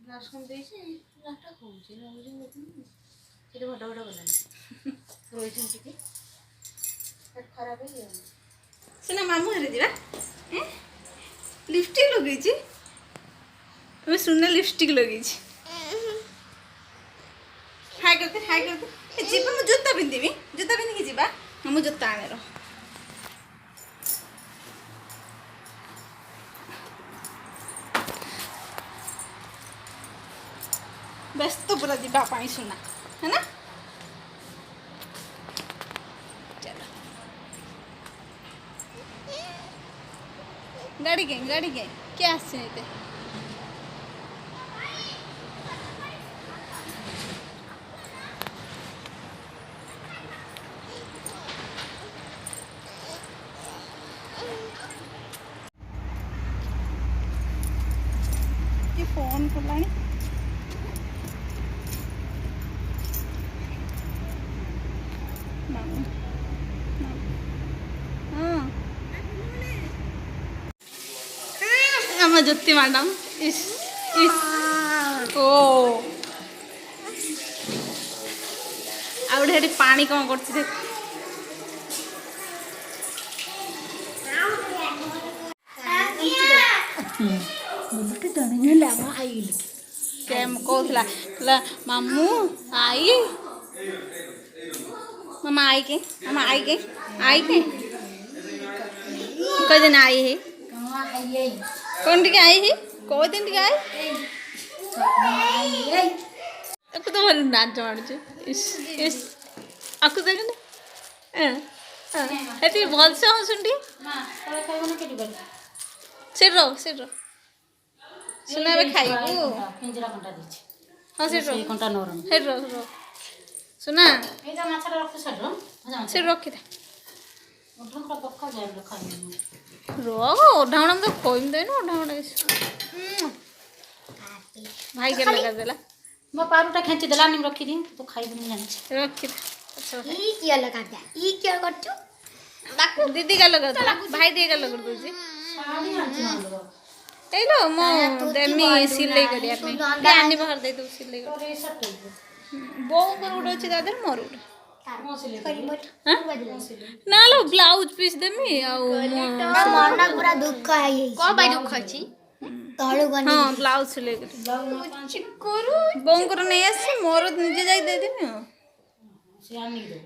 Glass କମ୍ ଦେଇଛି ଗ୍ଲାସ୍ଟା କହୁଛି ଲାଗୁଛି ଦେଖୁନି ସେଇଟା ଭଟ ଭଟ ଗଲାନି ରହିଛନ୍ତି ଟିକେ ଖରାପ ହେଇଗଲାଣି ସିନା ମାମୁଁ ଘରେ ଯିବା लिपस्टिक लगे मैं सुनने लिपस्टिक लगे हाय करते जीवा मु जूता पिंधि जीवा मु जूता आने व्यस्त पूरा जीवा पानी सुना है ना गाड़ी के क्या आसे फोन खोला हाँ ज्योति मैडम इस ओ आउटे पानी कौन कर कहला मामू आई मामा आई के कई दिन आई है कौन टी आई है कौ दिन टी आई तो भल नाच मार इस आपको देख ये भल से हसुन से सुना खाइबू हाँ से सुना से रखी था ओढ़ा तो खोम दे ओढ़ा भाई के लगा देला मो पारूटा खेची देला निम रखी दी तो खाइबू नहीं जाने रखी अच्छा ई क्या लगा दे ई क्या करछु दीदी का लगा देला भाई दे का लगा दो जी साड़ी आंटी ए लो मो देमी सिलाई करिया पे आनी बाहर दे दो सिलाई कर तोरे सट बो कर उडो छी दादर मोर उड मो सिलाई ना लो ब्लाउज पीस देमी आ मरना पूरा दुख है को भाई दुख अछि तळु गनी हां ब्लाउज सिलाई कर चिकोरु बोंकर नै आसी मोर निजे जाई दे देमी से आनी दे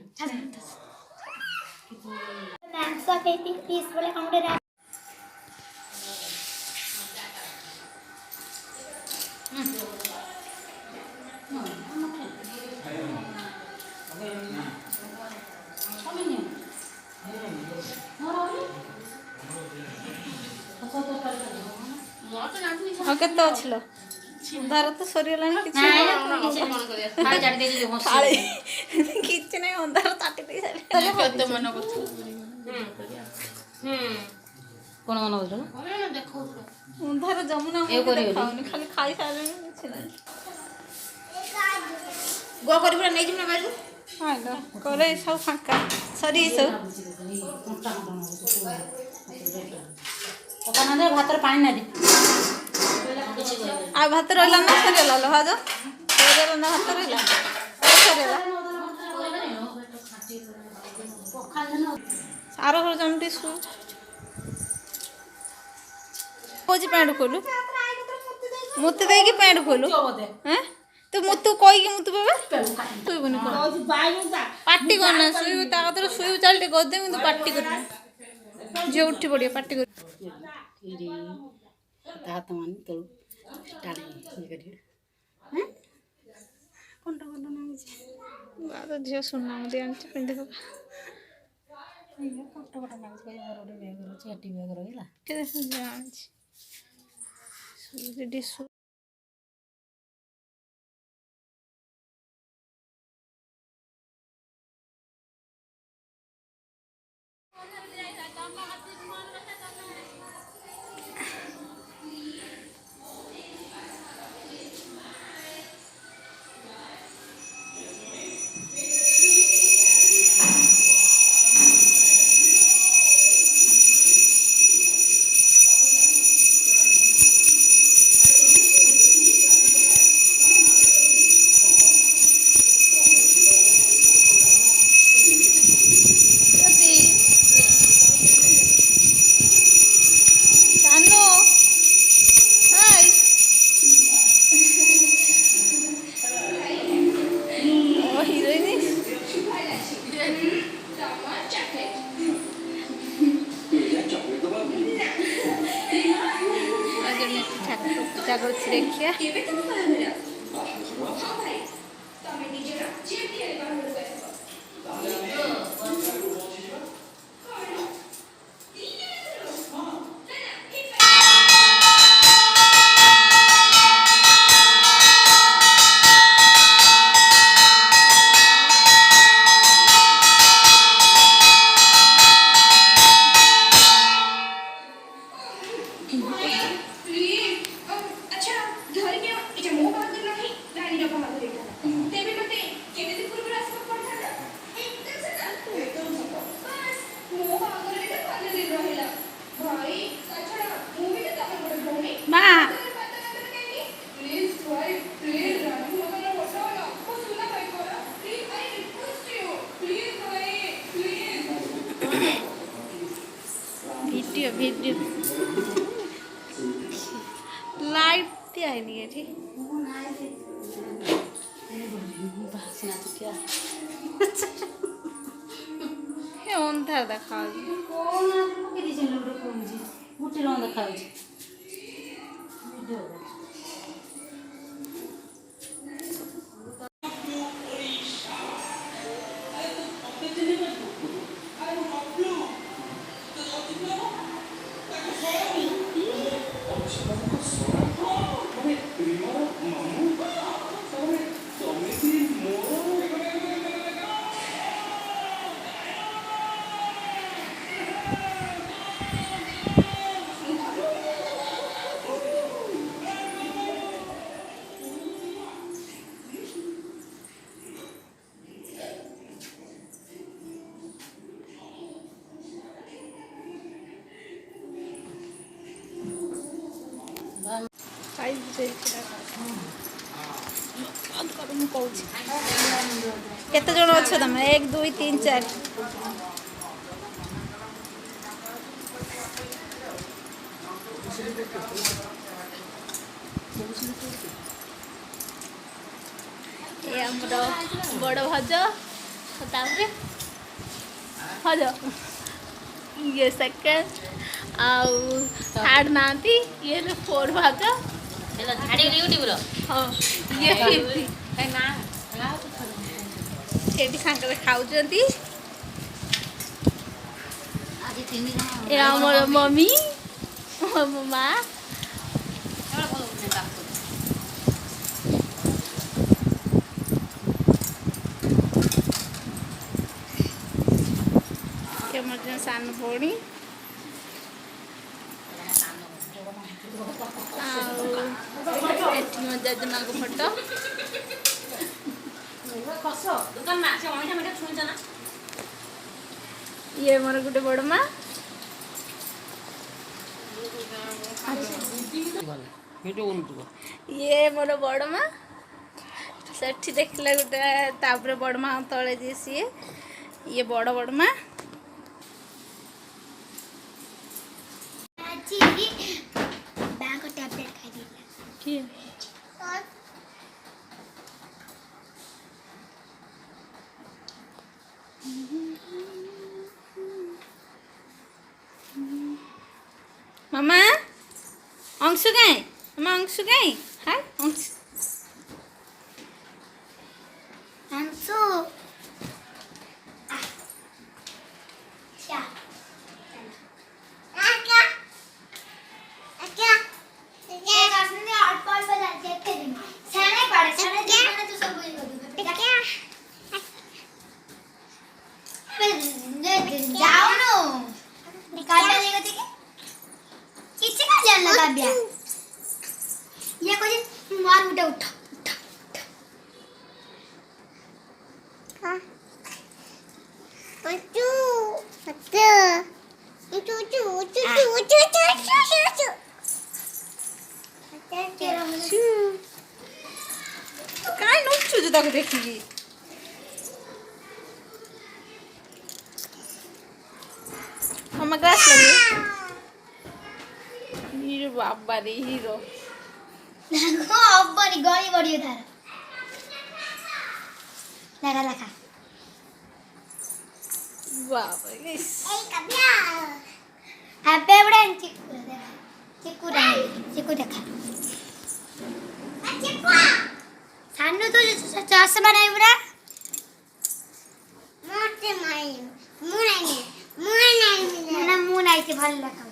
नांसा केती पीस बोले हमरे के तो छिलो उधार तो सरीलानी किछ किछ नै उधार ताटी दे सारे कत मन करछु कोन मन होलो देखो उधार जमुना खाउनी खाली खाई सारे किछ नै गो करी पूरा नै जिम ना बारू हां लो करे सब फाका सरी सब पकाना दे भातर पानी ना दे आ भात रहला ना सरेला लो हाजो सरेला ना भात रहला सरेला सारो घर जमटी सु कोजी पैंट खोलु मुते दे की पैंट खोलु हैं तो मुतु कोई की मुतु बाबा तू बनी को पार्टी करना सुई ता कतर सुई चालटे कर दे मैं तो पार्टी कर जे उठी पड़िया पार्टी कर हाथ मान तो टाणी ये करिए हैं कोनटा कोनटा ना बाबा झियो सुनना मते आंच पिंदे को ये कोनटा कोनटा ना के रोडे बैग रो चेटी बैग रहिला के जांच सुई डिस ଠାକୁର ପୂଜା କରୁଛି ଦେଖିଆ। ମା ଭିଡ଼ିଓ ଭିଡ଼ିଓ ଲାଇଟ୍ ଦିଆହେଇନି ଏଠି। ଅନ୍ଧାର ଦେଖାଯାଉଛି। ଗୋଟେ ରଙ୍ଗ ଦେଖାଯାଉଛି। ମୁଁ କହୁଛି କେତେ ଜଣ ଅଛ ତମେ? 1 2 3 4 ଏ ଆମର ବଡ଼ ଭଜ ତାପରେ ଭଜ ଇଏ ସେକେଣ୍ଡ ଆଉ ଥାର୍ଡ ନାହାନ୍ତି ଇଏ 4 ଭଜ ହଁ ଇଏ ଏଠି ସାଙ୍ଗରେ ଖାଉଛନ୍ତି। ଏ ଆମର ମମି ମୋ ମା ଆମର ଜଣେ ସାନ ଭଉଣୀ ଆଉ ଏଠି ମୋ ଜେଜେମାଙ୍କ ଫଟୋ। ଇଏ ମୋର ଗୋଟେ ବଡ଼ ମା। ଇଏ ମୋର ବଡ଼ ମା। ସେଠି ଦେଖିଲା ଗୋଟେ ତାପରେ ବଡ଼ ମା ତଳେ ଯିଏ ସିଏ ଇଏ ବଡ଼ ମା। मामा अंशु कहीं मामा अंशु कहीं हाय अंशु अंशु ये कुछ मार उठा उठा हाँ अच्चू अच्चू अच्चू अच्चू अच्चू अच्चू अच्चू अच्चू काय नुच्चू जो ताको देखिकी मम्मा ग्लास लगे हीरो बाबा रे हीरो नागो अब्बरी गली बढियो थार लगा लगा बाबा इस ए कबिया हैप्पी बर्थडे चिकुरा चिकू देखा सानू तो चश्मा नहीं बुरा मुँह नहीं मुँह नहीं भल लगा